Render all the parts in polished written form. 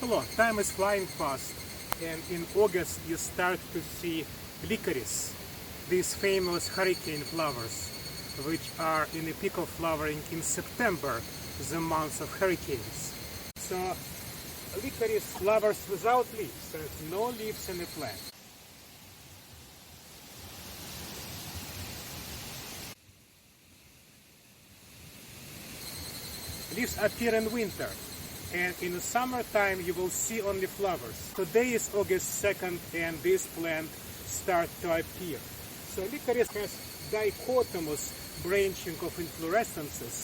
Hello, time is flying fast, and in August you start to see Lycoris, these famous hurricane flowers, which are in the peak of flowering in September, the month of hurricanes. So Lycoris flowers without leaves, there's no leaves in the plant. Leaves appear in winter, and in the summertime you will see only flowers. Today is August 2nd and this plant starts to appear. So Lycoris has dichotomous branching of inflorescences.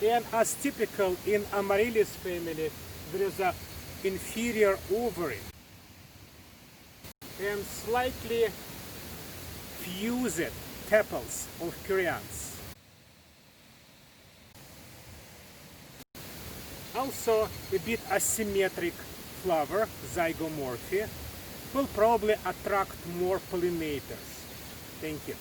And as typical in Amaryllis family, there is an inferior ovary and slightly fused tepals of perianth. Also a bit asymmetric flower, zygomorphy, will probably attract more pollinators. Thank you.